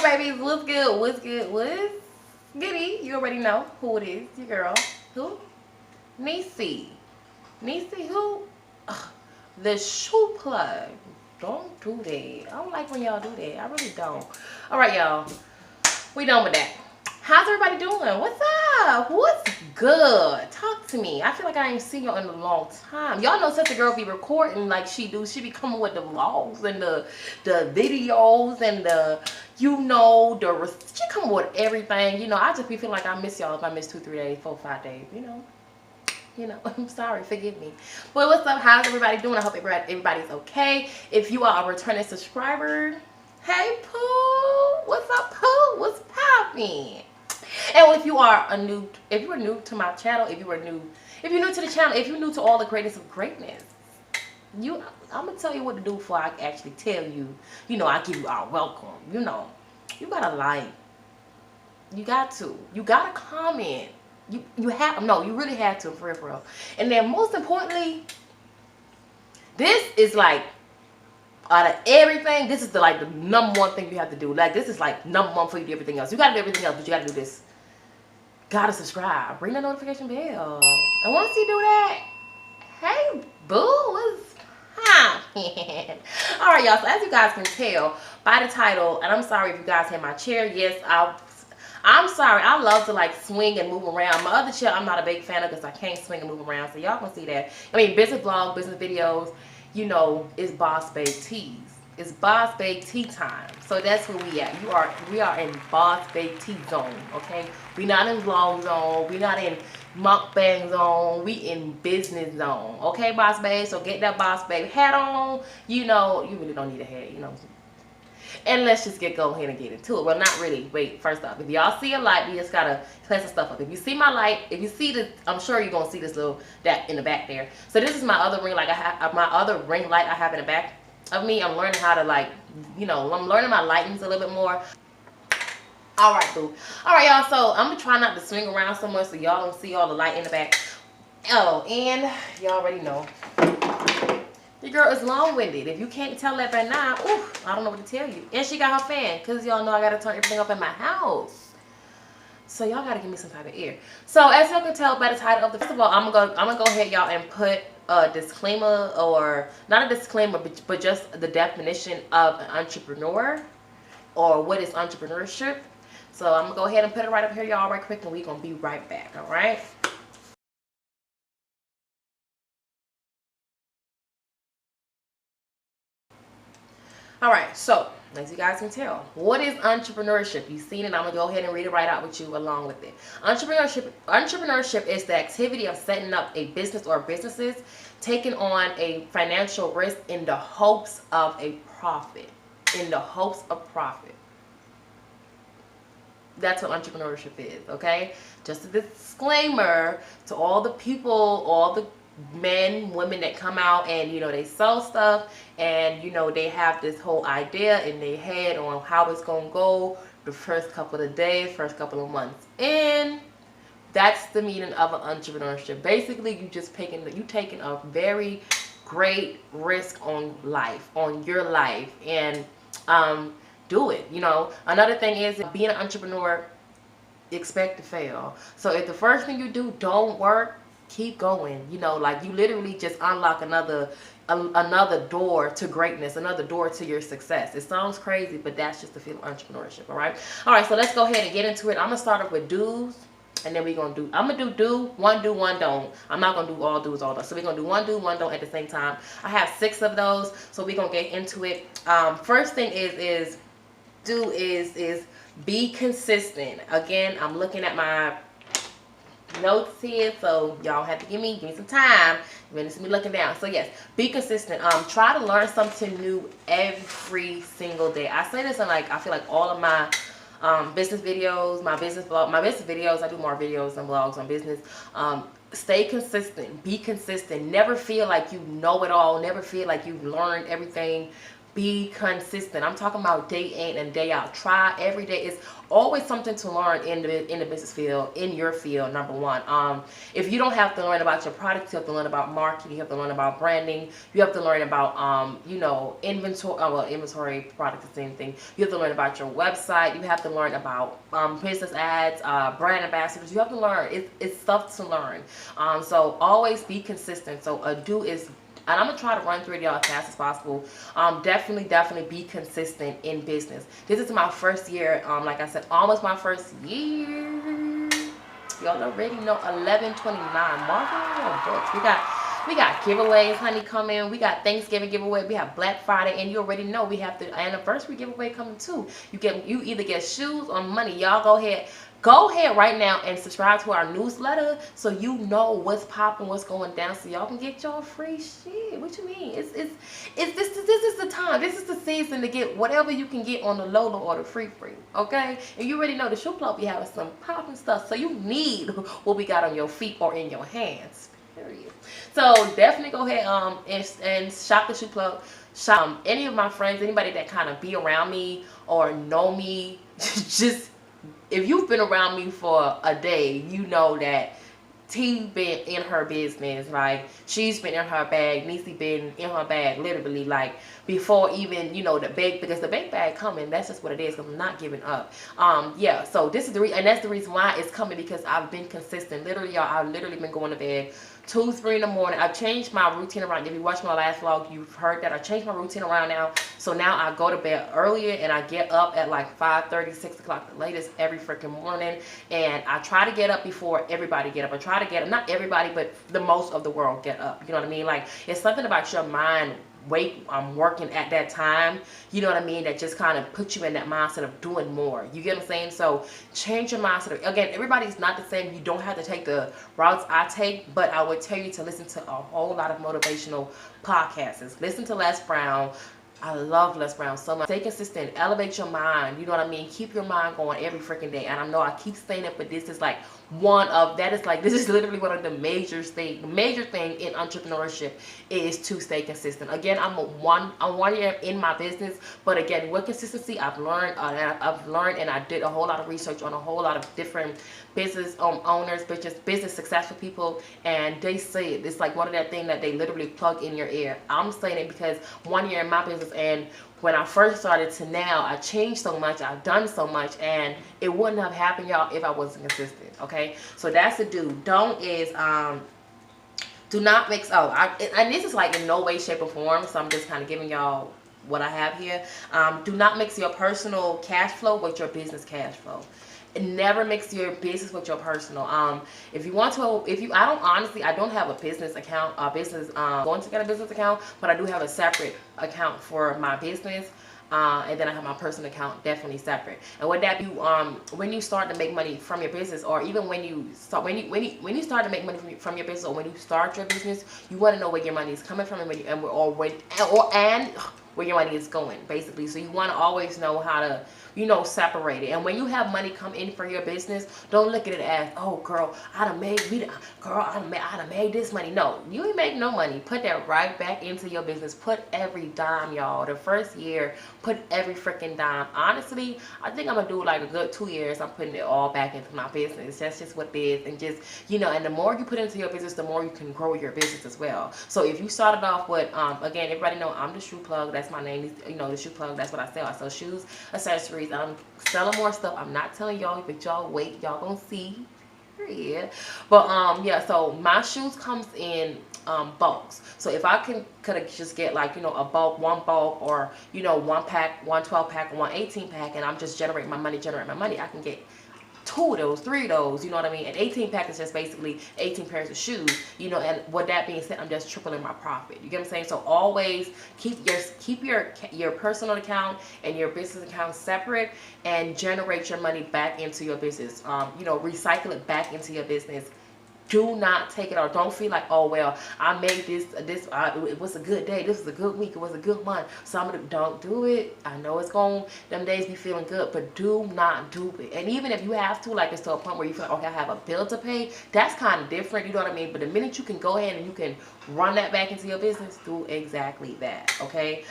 babies, what's good? What's good? What's goody? You already know who it is. Your girl. Who? Niecy. Niecy who? Ugh, the shoe plug. Don't do that. I don't like when y'all do that. I really don't. Alright, y'all. We done with that. How's everybody doing? What's up? What's good? Talk to me. I feel like I ain't seen y'all in a long time. Y'all know Sister Girl be recording like she do. She be coming with the vlogs and the videos and the, you know, she come with everything. You know, I just be feeling like I miss y'all if I miss 2, 3 days, 4, 5 days, you know. I'm sorry, forgive me. But what's up? How's everybody doing? I hope everybody's okay. If you are a returning subscriber, hey Pooh, what's up, Pooh? What's poppin'? And if you are new to my channel, if you're new to the channel, if you're new to all the greatness of greatness, I'm gonna tell you what to do before I actually tell you. I give you our welcome. You gotta like, you gotta comment. You really have to, for real. And then most importantly, this is like, out of everything, this is the number one thing you have to do. Like, this is like number one for you to do everything else. You gotta do everything else, but you gotta do this. Gotta subscribe. Ring the notification bell. And once you do that, hey boo, what's happening? Alright, y'all, so as you guys can tell by the title, and I'm sorry if you guys hit my chair. Yes, I'm sorry. I love to like swing and move around. My other chair, I'm not a big fan of because I can't swing and move around. So y'all can see that. I mean, business vlog, business videos, it's Boss Babe Teas. It's Boss Babe Tea time. So that's where we at. We are in Boss Babe Tea zone, okay? We not in vlog zone. We not in mukbang zone. We in business zone, okay, Boss Babe? So get that Boss Babe hat on. You really don't need a hat, And let's just go ahead and get into it. Well, not really. Wait, first off, if y'all see a light, we just gotta clean some stuff up. If you see my light, if you see this, I'm sure you're gonna see this that in the back there. So this is my other ring light. My other ring light I have in the back of me. I'm learning how to I'm learning my lightings a little bit more. All right, boo. All right, y'all. So I'm gonna try not to swing around so much so y'all don't see all the light in the back. Oh, and y'all already know. Your girl is long-winded. If you can't tell that by now, I don't know what to tell you. And she got her fan, because y'all know I got to turn everything up in my house. So y'all got to give me some type of ear. So as y'all can tell by the title of first of all, I'm gonna go ahead, y'all, and put a disclaimer, or not a disclaimer, but just the definition of an entrepreneur, or what is entrepreneurship. So I'm going to go ahead and put it right up here, y'all, right quick, and we're going to be right back, all right? Alright, so as you guys can tell, what is entrepreneurship? You've seen it. I'm going to go ahead and read it right out with you along with it. Entrepreneurship is the activity of setting up a business or businesses, taking on a financial risk in the hopes of a profit. In the hopes of profit. That's what entrepreneurship is, okay? Just a disclaimer to all the people, all the men, women that come out and they sell stuff, and they have this whole idea in their head on how it's gonna go the first couple of days, first couple of months, and that's the meaning of an entrepreneurship. Basically, you taking a very great risk on your life, and do it. Another thing is, being an entrepreneur, expect to fail. So if the first thing you do don't work, keep going. You literally just unlock another door to greatness, another door to your success. It sounds crazy, but that's just the feel of entrepreneurship. All right, so let's go ahead and get into it. I'm gonna start off with do's, and then I'm gonna do one don't. I'm not gonna do all do's, all that. So we're gonna do one do, one don't at the same time. I have 6 of those, so we're gonna get into it. First thing is be consistent. Again, I'm looking at my notes here, so y'all have to give me some time. You're gonna see me looking down. So yes, be consistent. Try to learn something new every single day. I say this in I feel like all of my business videos, my business videos. I do more videos and vlogs on business. Stay consistent. Be consistent. Never feel like you know it all. Never feel like you've learned everything be consistent. I'm talking about day in and day out. Try every day. It's always something to learn in the business field, in your field. Number one, if you don't have to learn about your product, you have to learn about marketing. You have to learn about branding. You have to learn about inventory. Well, inventory, product, the same thing. You have to learn about your website. You have to learn about business ads, brand ambassadors. You have to learn. It's stuff to learn. So always be consistent. So a do is, and I'm gonna try to run through it y'all as fast as possible. Definitely be consistent in business. This is my first year. Like I said, almost my first year. Y'all already know 11/29. Mark on books. We got giveaways, honey, coming. We got Thanksgiving giveaway. We have Black Friday, and you already know we have the anniversary giveaway coming too. You either get shoes or money. Y'all go ahead. Go ahead right now and subscribe to our newsletter so you know what's popping, what's going down, so y'all can get y'all free shit. What you mean? This is the time. This is the season to get whatever you can get on the low or the free. Okay? And you already know the shoe club be having some popping stuff, so you need what we got on your feet or in your hands. Period. So definitely go ahead and shop the shoe club. Shop any of my friends, anybody that kind of be around me or know me, just. If you've been around me for a day, you know that T been in her business, right? She's been in her bag. Niecy been in her bag, literally, like, before even, the bake, because the bake bag coming, that's just what it is, because I'm not giving up. Yeah, so this is and that's the reason why it's coming, because I've been consistent. Literally, y'all, I've literally been going to bed 2, 3 in the morning. I've changed my routine around. If you watched my last vlog, you've heard that I changed my routine around now. So now I go to bed earlier and I get up at like 5:30, 6 o'clock the latest every freaking morning. And I try to get up before everybody get up. I try to get up, not everybody, but the most of the world get up. You know what I mean? Like, it's something about your mind working at that time, you know what I mean, that just kind of puts you in that mindset of doing more. You get what I'm saying? So change your mindset. Again, everybody's not the same. You don't have to take the routes I take, but I would tell you to listen to a whole lot of motivational podcasts. Listen to Les Brown. I love Les Brown so much. Stay consistent. Elevate your mind. You know what I mean? Keep your mind going every freaking day. And I know I keep saying it, but this is like this is literally one of the major thing in entrepreneurship is to stay consistent. Again, I'm one year in my business, but again, with consistency, I've learned and I did a whole lot of research on a whole lot of different business owners, business successful people, and they say it's like one of that thing that they literally plug in your ear. I'm saying it because 1 year in my business, and when I first started to now, I changed so much, I've done so much, and it wouldn't have happened, y'all, if I wasn't consistent. Okay, so that's a do. Don't is do not mix. And this is like in no way, shape, or form. So I'm just kind of giving y'all what I have here. Do not mix your personal cash flow with your business cash flow. Never mix your business with your personal. If you want to, I don't have a business account, going to get a business account, but I do have a separate account for my business. And then I have my personal account definitely separate. And what that do, when you start to make money from your business, or even when you start to make money from your business, or when you start your business, you want to know where your money is coming from and where your money is going, basically. So you want to always know how to, separate it. And when you have money come in for your business, don't look at it as, oh girl, I done made this money. No, you ain't make no money. Put that right back into your business. Put every dime, y'all. The first year, put every freaking dime. Honestly, I think I'm gonna do like a good 2 years. I'm putting it all back into my business. That's just what it is. And just, and the more you put into your business, the more you can grow your business as well. So if you started off with, again, everybody know I'm the shoe plug. That's my name. The shoe plug. That's what I sell. I sell shoes, accessories. I'm selling more stuff. I'm not telling y'all, but y'all wait. Y'all gonna see. Yeah. But yeah. So my shoes comes in bulks. So if I could just get like a bulk, one bulk, or one pack, one 12-pack, one 18-pack, and I'm just generating my money. I can get 2 of those, 3 of those, you know what I mean? An 18-pack is just basically 18 pairs of shoes, and with that being said, I'm just tripling my profit. You get what I'm saying? So always keep your personal account and your business account separate, and generate your money back into your business. Recycle it back into your business. Do not take it out. Don't feel like, oh well, I made this. It was a good day. This was a good week. It was a good month. So don't do it. I know it's going them days be feeling good, but do not do it. And even if you have to, like, it's to a point where you feel like, okay, I have a bill to pay. That's kind of different. You know what I mean? But the minute you can go ahead and you can run that back into your business, do exactly that. Okay.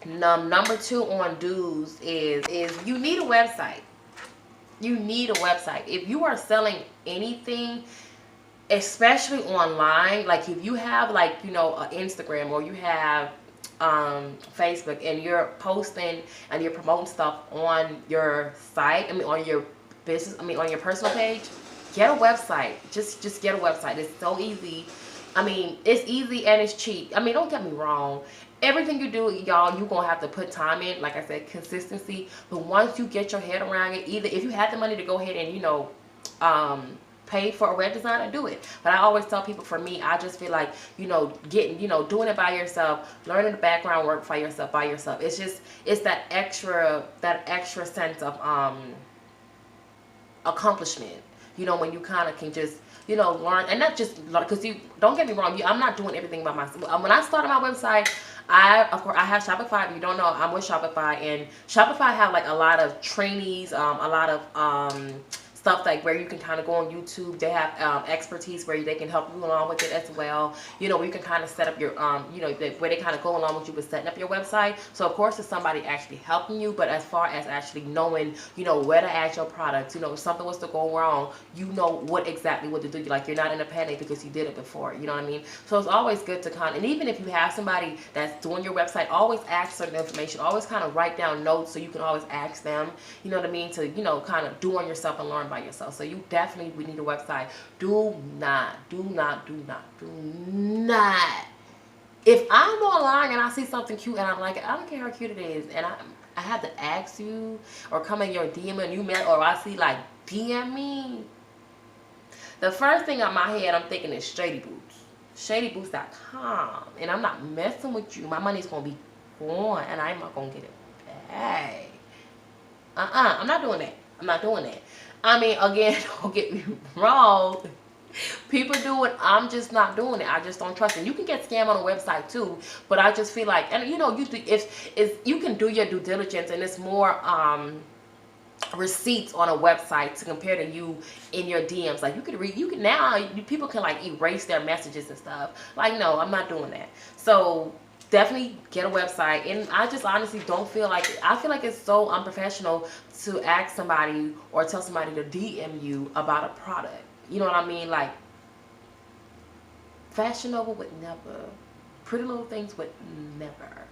Number two on dues is you need a website. You need a website. If you are selling anything, especially online, like if you have like, you know, Instagram, or you have Facebook, and you're posting and you're promoting stuff on your site, I mean on your business, I mean on your personal page, get a website. Just get a website. It's so easy. I mean, it's easy and it's cheap. I mean, don't get me wrong. Everything you do, y'all, you're going to have to put time in. Like I said, consistency. But once you get your head around it, either if you have the money to go ahead and, you know, pay for a web designer, do it. But I always tell people, for me, I just feel like, you know, getting, you know, doing it by yourself, learning the background work by yourself. It's just, it's that extra sense of accomplishment. You know, when you kind of can just, you know, learn, and not just learn, because you, don't get me wrong, I'm not doing everything by myself. When I started my website, of course, I have Shopify. If you don't know, I'm with Shopify, and Shopify have like a lot of trainees, a lot of stuff like where you can kind of go on YouTube. They have expertise where they can help you along with it as well. You know, where you can kind of set up your, you know, where they kind of go along with you with setting up your website. So of course, there's somebody actually helping you, but as far as actually knowing, you know, where to add your products, you know, if something was to go wrong, you know what exactly what to do. Like, you're not in a panic because you did it before. You know what I mean? So it's always good to kind of, and even if you have somebody that's doing your website, always ask certain information. Always kind of write down notes so you can always ask them. You know what I mean? To, you know, kind of do on yourself and learn by yourself. So you definitely would need a website. Do not. If I'm online and I see something cute and I'm like, I don't care how cute it is, and I have to ask you, or come in your DM and you met, or I see like DM me, the first thing in my head I'm thinking is Shady Boots. ShadyBoots.com. And I'm not messing with you. My money's gonna be gone and I'm not gonna get it back. I'm not doing that. I'm not doing that. I mean, again, don't get me wrong. People do it. I'm just not doing it. I just don't trust it. You can get scammed on a website too, but I just feel like, and you know, if you can do your due diligence, and it's more receipts on a website to compare to you in your DMs. Like, you can now, people can like erase their messages and stuff. Like, no, I'm not doing that. So definitely get a website. And I just honestly don't feel like, I feel like it's so unprofessional to ask somebody or tell somebody to DM you about a product. You know what I mean? Like, Fashion Nova would never. Pretty Little Things would never.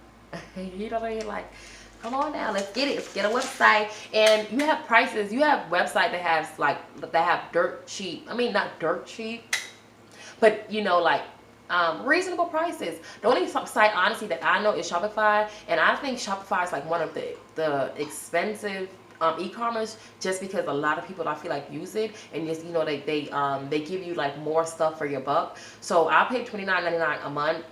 You know what I mean? Like, come on now, let's get it. Let's get a website. And you have prices. You have website that has like, that have dirt cheap. I mean, not dirt cheap, but you know, like reasonable prices. The only site honestly that I know is Shopify, and I think Shopify is like one of the expensive e-commerce, just because a lot of people, I feel like, use it, and just, you know, they give you like more stuff for your buck. So I pay $29.99 a month.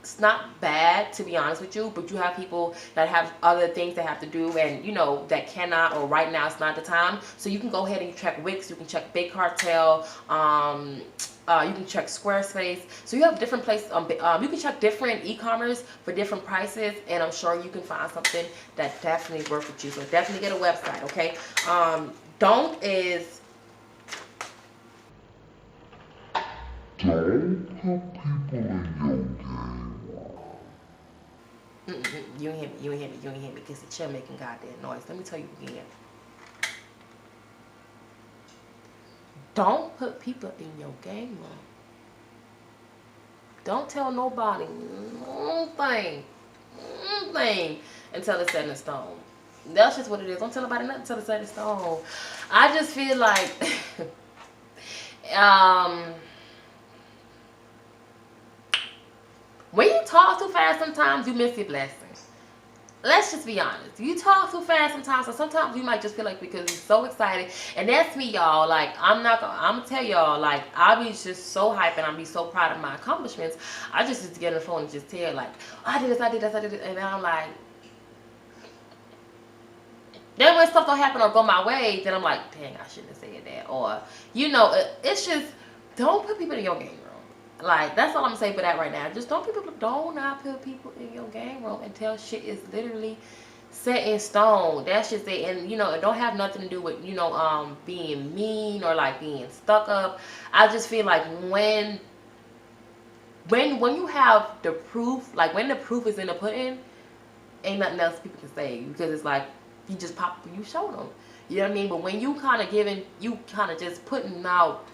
It's not bad, to be honest with you, but you have people that have other things they have to do, and you know, that cannot, or right now it's not the time. So you can go ahead and check Wix, you can check Big Cartel, you can check Squarespace. So you have different places. You can check different e-commerce for different prices, and I'm sure you can find something that definitely works with you. So definitely get a website, okay? Don't is, don't put people in your game. You ain't hear me, because the chair making goddamn noise. Let me tell you again. Don't put people in your game room. Don't tell nobody nothing until it's set in stone. That's just what it is. Don't tell nobody nothing until it's set in stone. I just feel like when you talk too fast, sometimes you miss your blessings. Let's just be honest. You talk too fast sometimes, so sometimes you might just feel like, because you're so excited. And that's me, y'all. Like, I'm gonna tell y'all, like, I'll be just so hyped and I'll be so proud of my accomplishments. I just get on the phone and just tell, like, I did this. And then I'm like, then when stuff don't happen or go my way, then I'm like, dang, I shouldn't have said that. Or, you know, it's just, don't put people in your game room. Like, that's all I'm gonna say for that right now. Just don't not put people in your game room until shit is literally set in stone. That's just it. And you know, it don't have nothing to do with, you know, being mean or like being stuck up. I just feel like when you have the proof, like when the proof is in the pudding, ain't nothing else people can say, because it's like you just pop, you show them. You know what I mean? But when you kind of giving, you kind of just putting out,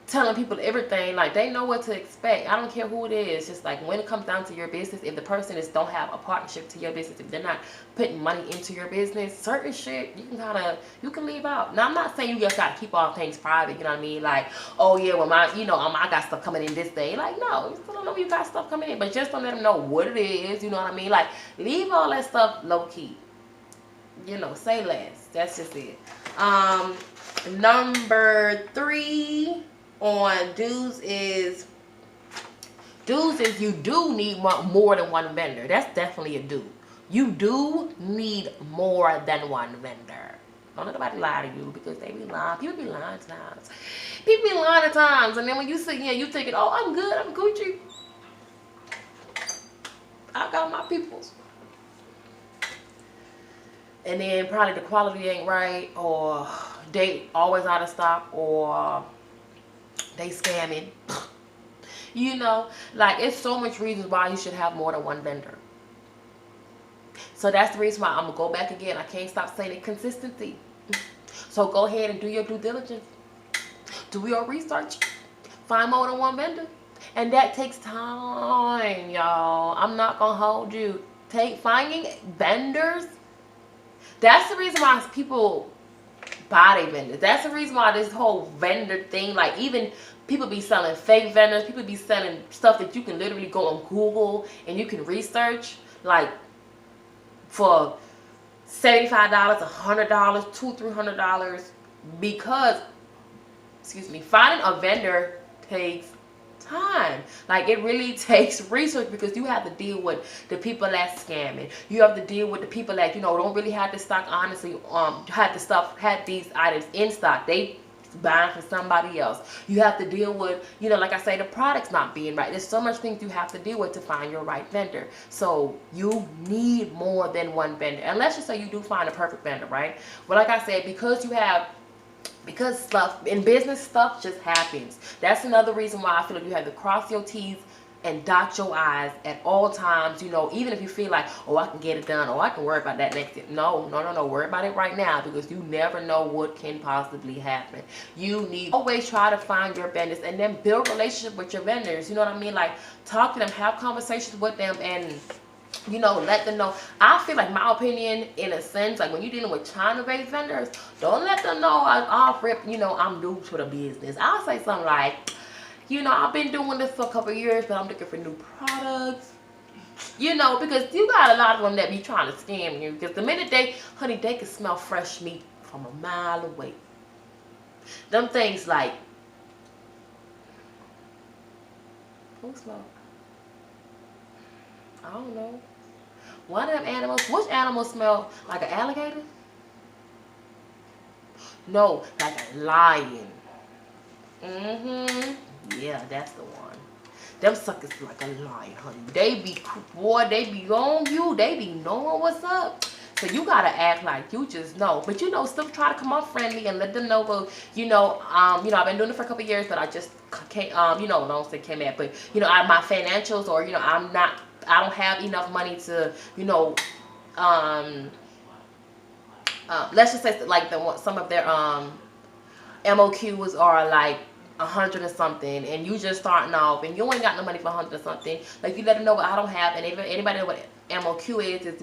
telling people everything, like they know what to expect. I don't care who it is. Just like when it comes down to your business, if the person don't have a partnership to your business, if they're not putting money into your business, certain shit you can leave out. Now I'm not saying you just gotta keep all things private. You know what I mean? Like, oh yeah, well I got stuff coming in this day. Like, no, you still don't know you got stuff coming in, but just don't let them know what it is. You know what I mean? Like, leave all that stuff low key. Say less. That's just it. Number 3 on dues is you do need more than one vendor. That's definitely a do. You do need more than one vendor. Don't let nobody lie to you, because they be lying. People be lying at times. And then when you sit here, you thinking, oh, I'm good, I'm Gucci. I got my peoples. And then probably the quality ain't right, or they always out of stock, or they scamming. Like, it's so much reasons why you should have more than one vendor. So that's the reason why I'm gonna go back again. I can't stop saying it. Consistency. So go ahead and do your due diligence. Do your research. Find more than one vendor. And that takes time, y'all. I'm not gonna hold you. Finding vendors. That's the reason why people buy their vendors. That's the reason why this whole vendor thing, like, even people be selling fake vendors. People be selling stuff that you can literally go on Google and you can research, like, for $75, $100, $200, $300, because, finding a vendor takes time. Like, it really takes research, because you have to deal with the people that's scamming. You have to deal with the people that don't really have the stock. Honestly, had these items in stock. They buying from somebody else. You have to deal with, like I say, the product's not being right. There's so much things you have to deal with to find your right vendor. So you need more than one vendor, unless you say you do find a perfect vendor, right? But like I said, because stuff in business, stuff just happens. That's another reason why I feel like you have to cross your T's and dot your I's at all times. Even if you feel like, oh, I can get it done, or I can worry about that next year. No. Worry about it right now, because you never know what can possibly happen. You need always try to find your vendors, and then build relationship with your vendors. You know what I mean? Like, talk to them, have conversations with them, and let them know. I feel like, my opinion, in a sense, like, when you're dealing with China-based vendors, don't let them know off rip, I'm new to the business. I'll say something like, I've been doing this for a couple of years, but I'm looking for new products. Because you got a lot of them that be trying to scam you. Because the minute they can smell fresh meat from a mile away. Them things like, who smell? I don't know. One of them animals. Which animal smell like an alligator? No, like a lion. Yeah, that's the one. Them suckers like a lion, honey. They be on you. They be knowing what's up. So you gotta act like you just know. But still try to come off friendly and let them know. Well, I've been doing it for a couple of years, but I just can't. Don't say came at, but my financials, or I don't have enough money to, let's just say, like, some of their MOQs are like 100 or something, and you just starting off, and you ain't got no money for 100 or something. Like, you let them know what I don't have, and anybody know what MOQ is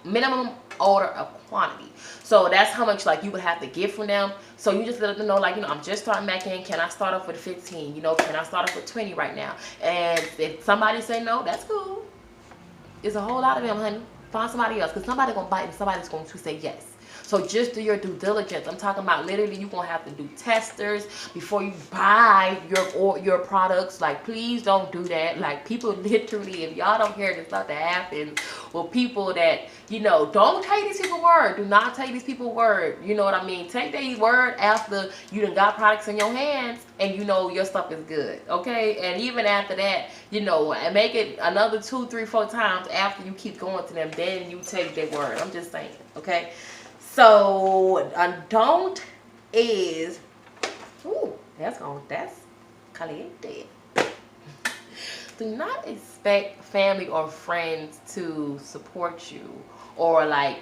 minimum order of quantity. So that's how much, like, you would have to get from them. So you just let them know, like, I'm just starting back in. Can I start off with 15? Can I start off with 20 right now? And if somebody say no, that's cool. It's a whole lot of them, honey. Find somebody else, because somebody's going to bite and somebody's going to say yes. So just do your due diligence. I'm talking about literally you're going to have to do testers before you buy your products. Like, please don't do that. Like, people literally, if y'all don't hear this stuff that happens with people that, don't take these people word. Do not take these people word. You know what I mean? Take their word after you done got products in your hands and your stuff is good. Okay? And even after that, and make it another 2, 3, 4 times after you keep going to them, then you take their word. I'm just saying. Okay? So a don't is, ooh, that's caliente. do not expect family or friends to support you, or like,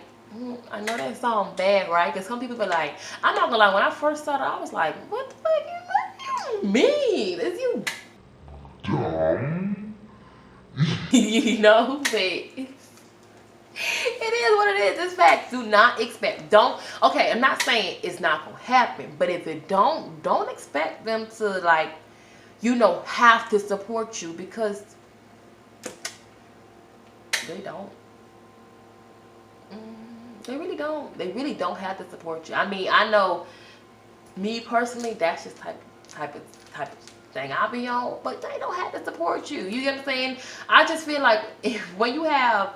I know that sounds bad, right? Because some people be like, I'm not gonna lie, when I first started, I was like, what the fuck you mean? Is you dumb? You know, but it is what it is. It's fact. Do not expect. Don't. Okay, I'm not saying it's not gonna happen, but if it don't expect them to, like, have to support you, because they don't. They really don't. They really don't have to support you. I mean, I know, me personally, that's just type of thing I be on, but they don't have to support you. You get what I'm saying? I just feel like when you have,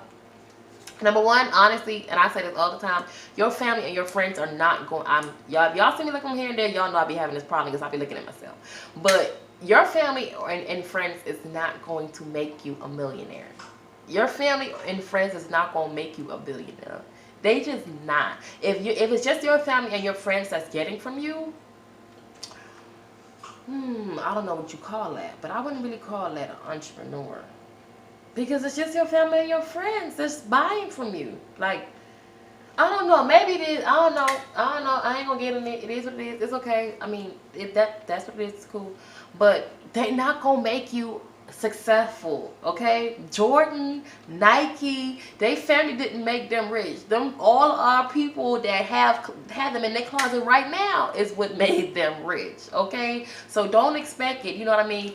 number one, honestly, and I say this all the time, your family and your friends are not going. Y'all see me looking here and there. Y'all know I be having this problem because I be looking at myself. But your family and friends is not going to make you a millionaire. Your family and friends is not going to make you a billionaire. They just not. If it's just your family and your friends that's getting from you, I don't know what you call that, but I wouldn't really call that an entrepreneur. Because it's just your family and your friends that's buying from you. Like, I don't know. Maybe it is. I don't know. I ain't gonna get in it. It is what it is. It's okay. I mean, if that's what it is, it's cool. But they not gonna make you successful, okay? Jordan, Nike, they family didn't make them rich. Them all are people that have them in their closet right now is what made them rich, okay? So don't expect it. You know what I mean?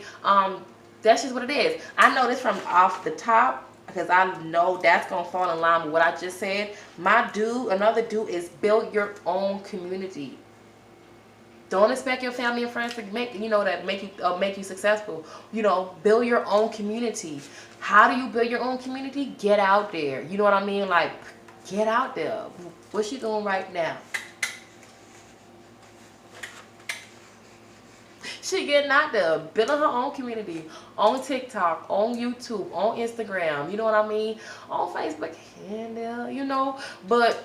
That's just what it is. I know this from off the top, because I know that's gonna fall in line with what I just said. Another do is build your own community. Don't expect your family and friends to make you successful. Build your own community. How do you build your own community? Get out there. You know what I mean? Like, get out there. What's she doing right now? She getting out there, building her own community on TikTok, on YouTube, on Instagram. You know what I mean? On Facebook, and but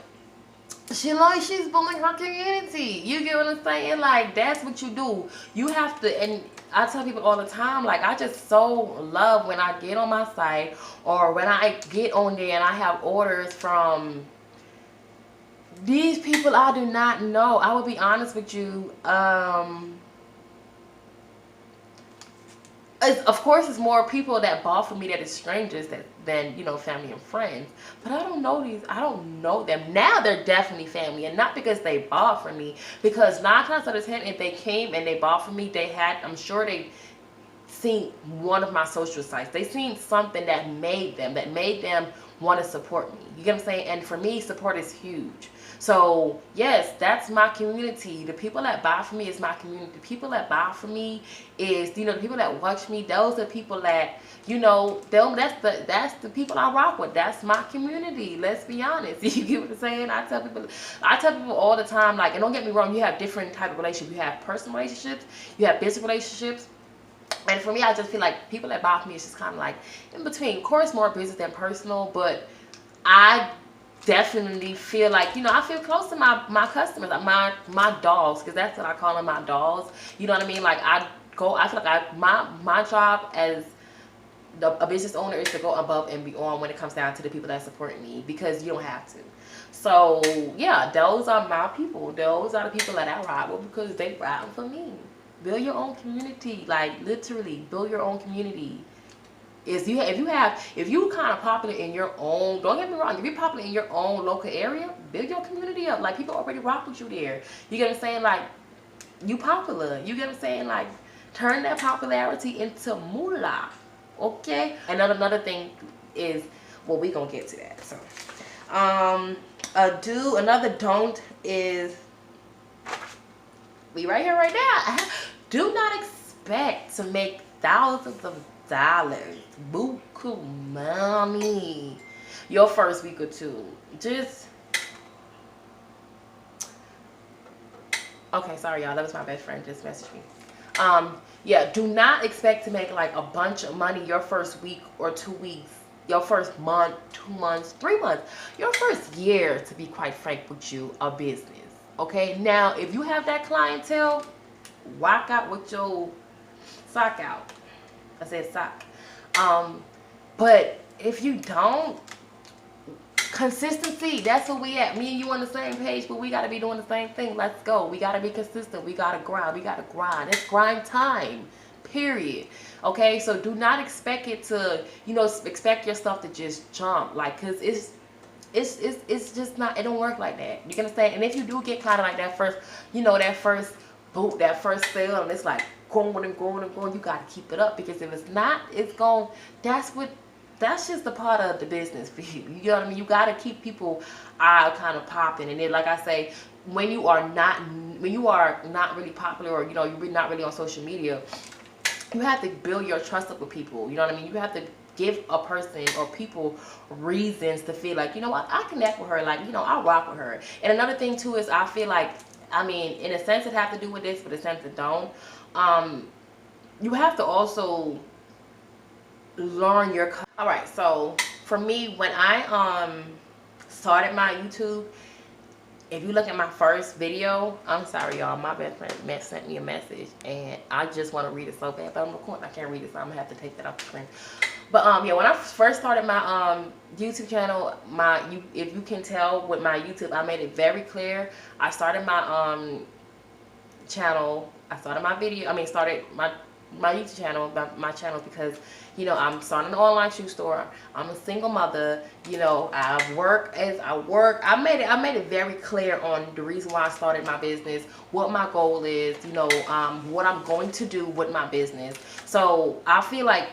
she's building her community. You get what I'm saying? Like, that's what you do. You have to, and I tell people all the time, like, I just so love when I get on my site, or when I get on there and I have orders from these people I do not know. I will be honest with you. Of course, it's more people that bought from me that is strangers than family and friends. But I don't know these. I don't know them. Now they're definitely family, and not because they bought from me. Because 9 times out of 10, if they came and they bought from me, I'm sure they seen one of my social sites. They seen something that made them want to support me. You get what I'm saying? And for me, support is huge. So yes, that's my community. The people that buy from me is my community. The people that buy from me is, the people that watch me. Those are people that, that's the people I rock with. That's my community. Let's be honest. You get what I'm saying? I tell people all the time, like, and don't get me wrong, you have different type of relationships. You have personal relationships, you have business relationships. And for me, I just feel like people that buy from me is just kind of like in between. Of course, more business than personal, but I definitely feel like, I feel close to my customers, my dogs, because that's what I call them, my dogs. You know what I mean? Like, I feel like my job as a business owner is to go above and beyond when it comes down to the people that support me, because you don't have to. So yeah, those are my people. Those are the people that I ride with, because they ride for me. Build your own community. Like, literally build your own community. If you kind of popular in your own, don't get me wrong, if you're popular in your own local area, build your community up. Like, people already rock with you there. You get what I'm saying? Like, you popular. You get what I'm saying? Like, turn that popularity into moolah. Okay? Another thing is, well, we gonna get to that. So, another don't is, we right here right now. Do not expect to make thousands of dollars, buku money, your first week or two. Okay, sorry y'all, that was my best friend just messaged me. Yeah, do not expect to make like a bunch of money your first week or 2 weeks, your first month, 2 months, 3 months, your first year, to be quite frank with you, a business. Okay, now if you have that clientele, walk out with your sock out. I said sock. But if you don't, consistency, that's where we at. Me and you on the same page, but we got to be doing the same thing. Let's go. We got to be consistent. We got to grind. We got to grind. It's grind time, period. Okay, so do not expect it to, expect your stuff to just jump, like, because it's just not, it don't work like that. You understand? And if you do get kind of like that first, that first boot, that first sale, and it's like growing and growing and growing, you got to keep it up, because if it's not, it's going, that's just a part of the business for you. You know what I mean? You got to keep people kind of popping. And then, like I say, when you are not really popular, or you're not really on social media, you have to build your trust up with people. You know what I mean? You have to give a person or people reasons to feel like, you know what, I connect with her, like, I rock with her. And another thing too is, I feel like, in a sense it have to do with this, but in a sense it don't. You have to also learn your. All right, so for me, when I started my YouTube, if you look at my first video, I'm sorry y'all, my best friend sent me a message and I just want to read it so bad, but I'm recording, I can't read it, so I'm gonna have to take that off the screen. But yeah, when I first started my YouTube channel, if you can tell with my YouTube, I made it very clear. I started my channel, started my YouTube channel, my channel, because I'm starting an online shoe store. I'm a single mother. I work. I made it very clear on the reason why I started my business, what my goal is, what I'm going to do with my business. So I feel like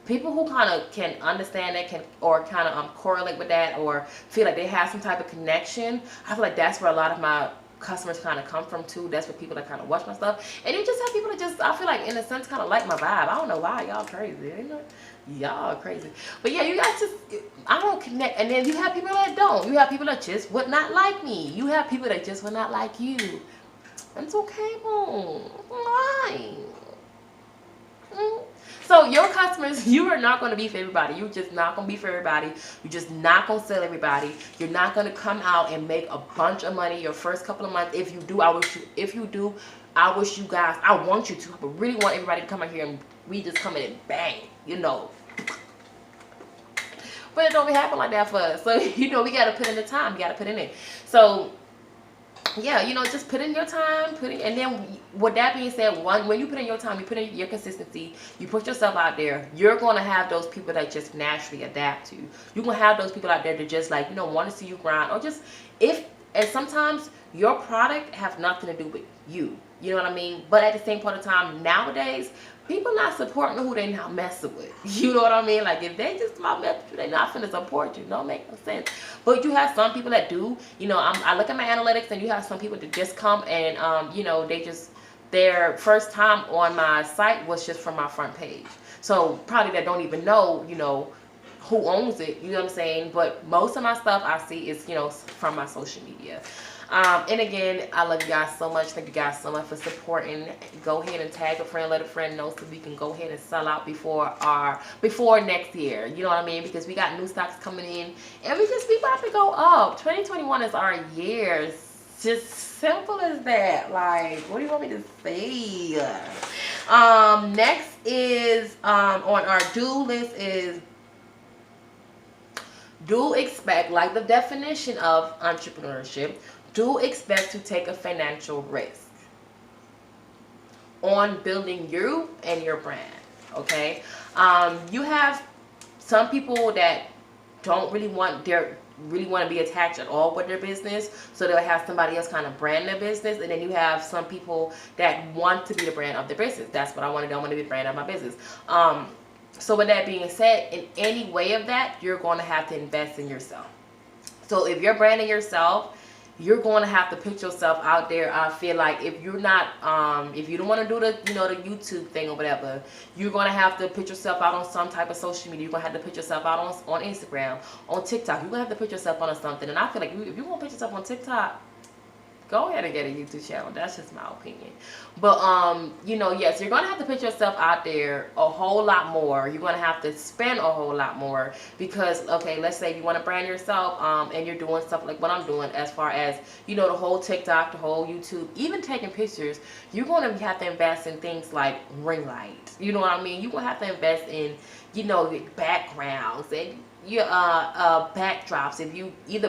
people who kind of can understand that, or kind of correlate with that, or feel like they have some type of connection, I feel like that's where a lot of my customers kind of come from too. That's what people that kind of watch my stuff. And you just have people that just, I feel like, in a sense, kind of like my vibe. I don't know why. Y'all crazy. Y'all crazy. But yeah, you guys just, I don't connect. And then you have people that don't. You have people that just would not like me. You have people that just would not like you. And it's okay, boom. Why? So your customers, you are not going to be for everybody. You're just not going to be for everybody. You're just not going to sell everybody. You're not going to come out and make a bunch of money your first couple of months. If you do, I wish you guys, I want you to. I really want everybody to come out here and we just come in and bang, But it don't be happen like that for us. So, we got to put in the time. We got to put in it. So, yeah, just put in your time, and then with that being said, when you put in your time, you put in your consistency, you put yourself out there, you're going to have those people that just naturally adapt to you. You're going to have those people out there that just like, want to see you grind, or just, and sometimes your product have nothing to do with you. You know what I mean? But at the same point of time, nowadays, people not supporting who they not messing with. You know what I mean? Like, if they just not messing with you, they not finna support you. Don't make no sense. But you have some people that do. I look at my analytics, and you have some people that just come and, their first time on my site was just from my front page. So probably that don't even know, who owns it. You know what I'm saying? But most of my stuff I see is, from my social media. And again, I love you guys so much. Thank you guys so much for supporting. Go ahead and tag a friend, let a friend know, so we can go ahead and sell out before next year. You know what I mean? Because we got new stocks coming in, and we about to go up. 2021 is our year. It's just simple as that. Like, what do you want me to say? Next is on our do list is, do expect, like the definition of entrepreneurship, do expect to take a financial risk on building you and your brand. Okay, you have some people that don't really want to be attached at all with their business, so they'll have somebody else kind of brand their business. And then you have some people that want to be the brand of their business. That's what I want to do. I want to be the brand of my business. So with that being said, in any way of that, you're going to have to invest in yourself. So if you're branding yourself, you're going to have to put yourself out there. I feel like if you're not, if you don't want to do the, the YouTube thing or whatever, you're going to have to put yourself out on some type of social media. You're going to have to put yourself out on Instagram, on TikTok. You're going to have to put yourself on something. And I feel like if you want to put yourself on TikTok, go ahead and get a YouTube channel. That's just my opinion. But you know, yes, you're gonna have to put yourself out there a whole lot more. You're gonna have to spend a whole lot more because, okay, let's say you want to brand yourself, and you're doing stuff like what I'm doing, as far as, you know, the whole TikTok, the whole YouTube, even taking pictures. You're gonna have to invest in things like ring lights. You know what I mean? You're gonna have to invest in, you know, backgrounds and your backdrops. If you either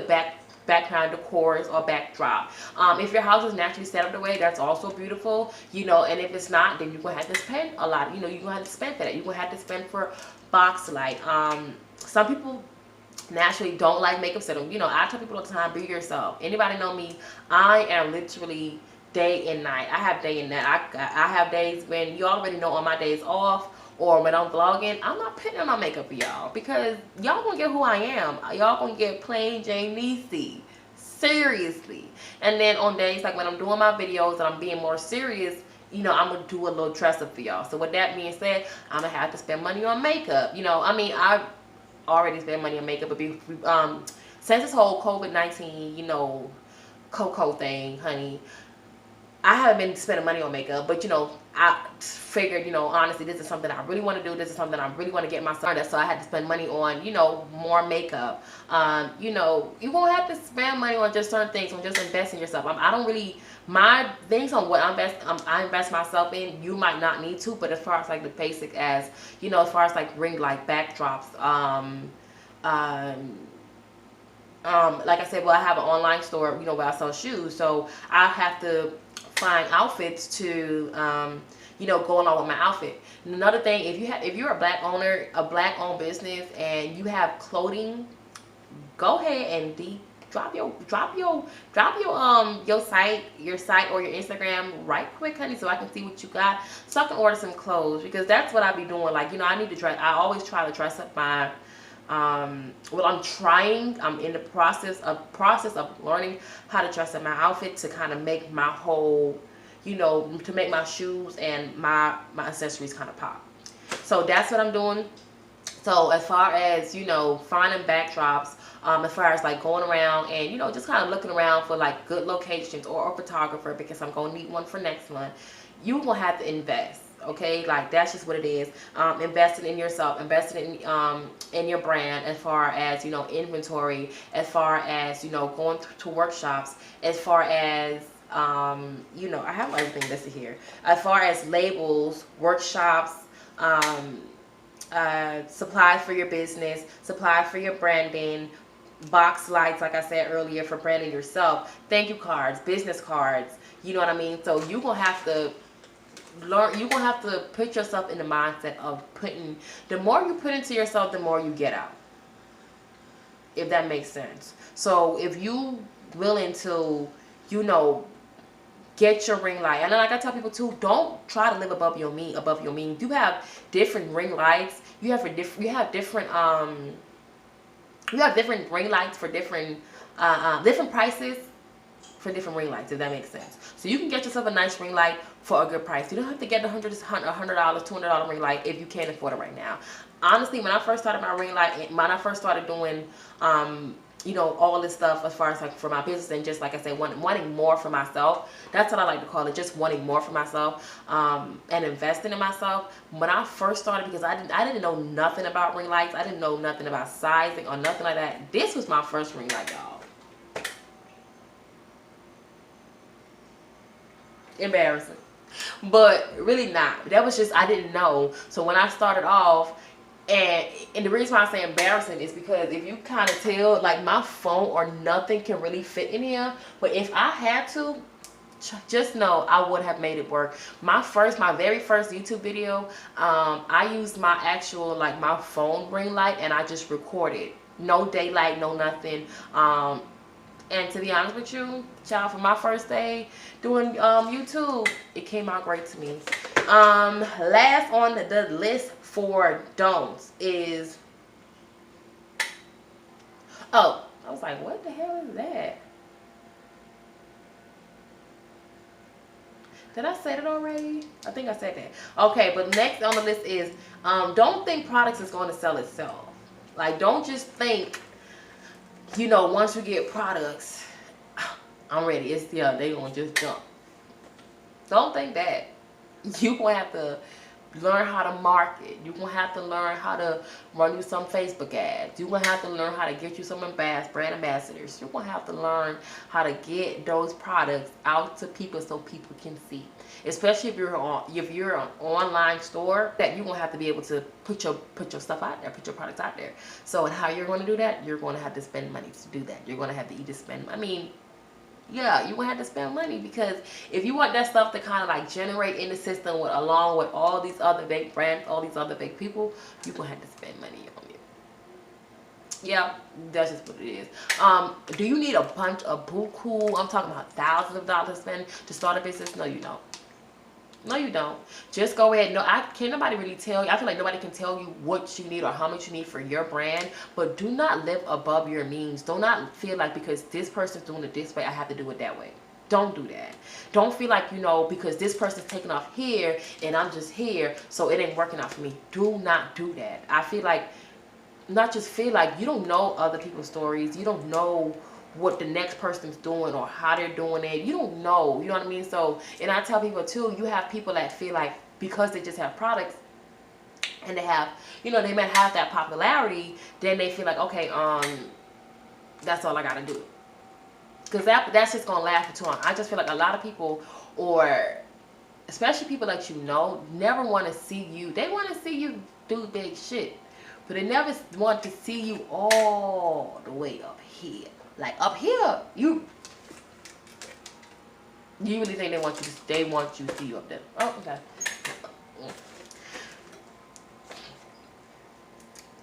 background decors or backdrop. If your house is naturally set up the way, that's also beautiful, you know. And if it's not, then you're gonna have to spend a lot. You know, you're gonna have to spend for that. You're gonna have to spend for box light. Some people naturally don't like makeup, so you know, I tell people all the time, be yourself. Anybody know me? I am literally day and night. I have day and night. I have days when, you already know, on my days off or when I'm vlogging, I'm not putting on my makeup for y'all, because y'all gonna get who I am. Y'all gonna get plain Jane Niecy. Seriously. And then on days like when I'm doing my videos and I'm being more serious, you know, I'm gonna do a little dress up for y'all. So with that being said, I'm gonna have to spend money on makeup. You know, I mean, I already spend money on makeup, but since this whole COVID-19, you know, Coco thing, honey, I haven't been spending money on makeup, but you know, I figured, you know, honestly, this is something I really want to do. This is something I really want to get myself started. So I had to spend money on, you know, more makeup. You know, you won't have to spend money on just certain things, on just investing in yourself. I don't really, my things on what I invest myself in, you might not need to, but as far as like the basic, as, you know, as far as like ring light, backdrops, like I said, well, I have an online store, you know, where I sell shoes, so I have to find outfits to, you know, go along with my outfit. And another thing, if you're a black owner, a black owned business, and you have clothing, go ahead and drop your site or your Instagram right quick, honey, so I can see what you got, so I can order some clothes, because that's what I be doing. Like, you know, I need to dress. I always try to dress up my well, I'm in the process of learning how to dress up my outfit to kind of make my whole, you know, to make my shoes and my accessories kind of pop. So that's what I'm doing. So as far as, you know, finding backdrops, as far as like going around and, you know, just kind of looking around for like good locations, or a photographer, because I'm gonna need one for next month, you're gonna have to invest. Okay, like that's just what it is. Investing in yourself, investing in your brand, as far as, you know, inventory, as far as, you know, going to workshops, as far as you know, I have everything listed here, as far as labels, workshops, supplies for your business, supplies for your branding, box lights, like I said earlier, for branding yourself, thank you cards, business cards, you know what I mean? So you're gonna have to learn, you're gonna have to put yourself in the mindset of putting, the more you put into yourself, the more you get out, if that makes sense. So if you willing to, you know, get your ring light, and like I tell people too, don't try to live above your means. You have different ring lights, you have different ring lights for different different prices for different ring lights, if that makes sense. So you can get yourself a nice ring light for a good price. You don't have to get the $100, $200 ring light if you can't afford it right now. Honestly, when I first started my ring light, when I first started doing, you know, all this stuff as far as like for my business, and just like I said, wanting more for myself, that's what I like to call it, just wanting more for myself, and investing in myself. When I first started, because I didn't know nothing about ring lights, I didn't know nothing about sizing or nothing like that. This was my first ring light, y'all. Embarrassing, but really not. That was just, I didn't know. So when I started off, and the reason why I say embarrassing is because if you kind of tell, like, my phone or nothing can really fit in here, but if I had to, just know I would have made it work. My very first YouTube video, I used my actual, like, my phone ring light, and I just recorded, no daylight, no nothing. And to be honest with you, child, for my first day doing YouTube, it came out great to me. Last on the list for don'ts is, oh, I was like, what the hell is that? Did I say that already? I think I said that. Okay, but next on the list is, don't think products is going to sell itself. Like, don't just think, you know, once you get products, I'm ready. It's, yeah, they gonna just jump. Don't think that. You gonna have to learn how to market. You're going to have to learn how to run you some Facebook ads. You're going to have to learn how to get you some brand ambassadors. You're going to have to learn how to get those products out to people so people can see. Especially if you're an online store, that you're going to have to be able to put your stuff out there, put your products out there. So, and how you're going to do that? You're going to have to spend money to do that. You're going to have to either spend, yeah, you gonna have to spend money, because if you want that stuff to kind of like generate in the system along with all these other big brands, all these other big people, you're gonna have to spend money on it. Yeah, that's just what it is. Do you need a bunch of buku? I'm talking about thousands of dollars to spend to start a business? No, you don't. No, you don't. Just go ahead. No, can't nobody really tell you. I feel like nobody can tell you what you need or how much you need for your brand. But do not live above your means. Do not feel like because this person's doing it this way, I have to do it that way. Don't do that. Don't feel like, because this person's taking off here and I'm just here, so it ain't working out for me. Do not do that. I feel like, not just feel like, you don't know other people's stories. You don't know what the next person's doing or how they're doing it. You don't know. You know what I mean? So, and I tell people too, you have people that feel like because they just have products and they have, they might have that popularity, then they feel like, okay, that's all I gotta do. Because that's just gonna last for too long. I just feel like a lot of people, or especially people that never want to see you. They want to see you do big shit, but they never want to see you all the way up here. Like up here, you really think they want you to see you up there? Oh, okay.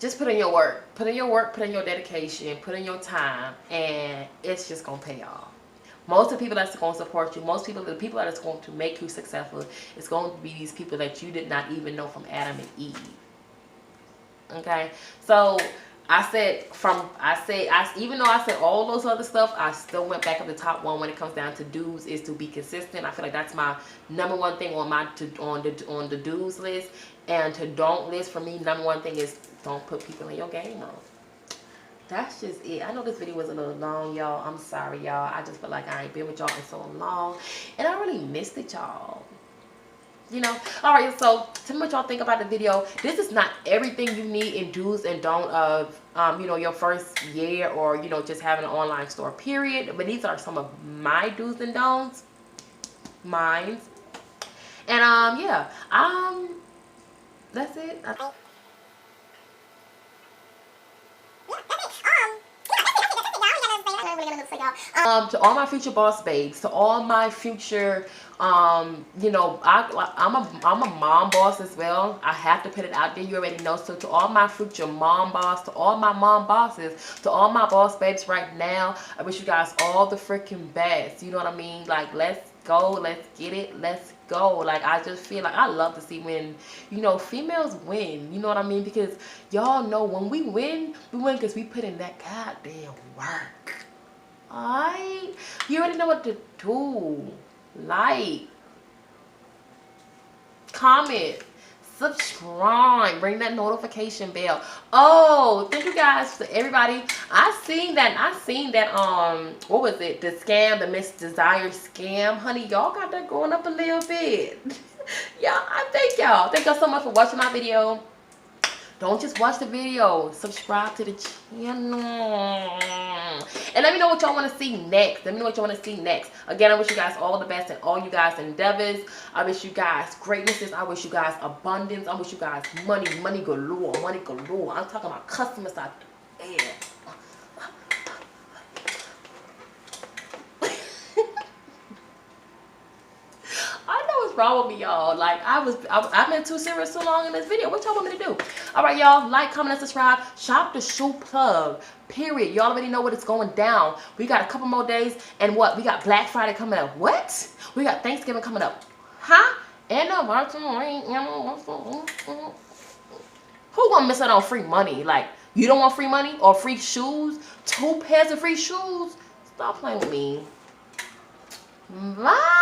Just put in your work. Put in your work, put in your dedication, put in your time, and it's just gonna pay off. Most of the people that's going to support you, the people that is going to make you successful, it's going to be these people that you did not even know from Adam and Eve. Okay, so even though I said all those other stuff, I still went back up the top one when it comes down to do's is to be consistent. I feel like that's my number one thing on the do's list. And to don't list for me, number one thing is don't put people in your game room. That's just it. I know this video was a little long, y'all. I'm sorry, y'all. I just feel like I ain't been with y'all in so long, and I really missed it, y'all. Alright, so tell me what y'all think about the video. This is not everything you need in do's and don't of your first year, or just having an online store, period. But these are some of my do's and don'ts, mine. And yeah, that's it. To all my future boss babes, to all my future, I'm a mom boss as well. I have to put it out there. You already know. So to all my future mom boss, to all my mom bosses, to all my boss babes right now, I wish you guys all the freaking best. You know what I mean? Like, let's go, let's get it, let's go. Like, I just feel like I love to see when females win. You know what I mean? Because y'all know when we win because we put in that goddamn work. Alright, you already know what to do. Like, comment, subscribe, ring that notification bell. Oh, thank you guys to everybody. I seen that what was it, the Miss Desire scam, honey. Y'all got that going up a little bit. Yeah, I thank y'all so much for watching my video. Don't just watch the video. Subscribe to the channel. And let me know what y'all want to see next. Again, I wish you guys all the best in all you guys' endeavors. I wish you guys greatnesses. I wish you guys abundance. I wish you guys money galore. I'm talking about customers out there. Wrong with me, y'all. Like, I've been too serious too long in this video. What y'all want me to do? All right, y'all, like, comment, and subscribe. Shop the shoe plug, period. Y'all already know what it's going down. We got a couple more days, and what, we got Black Friday coming up. What? We got Thanksgiving coming up. Huh? And who gonna miss out on free money? Like, you don't want free money or free shoes? 2 pairs of free shoes? Stop playing with me. Bye.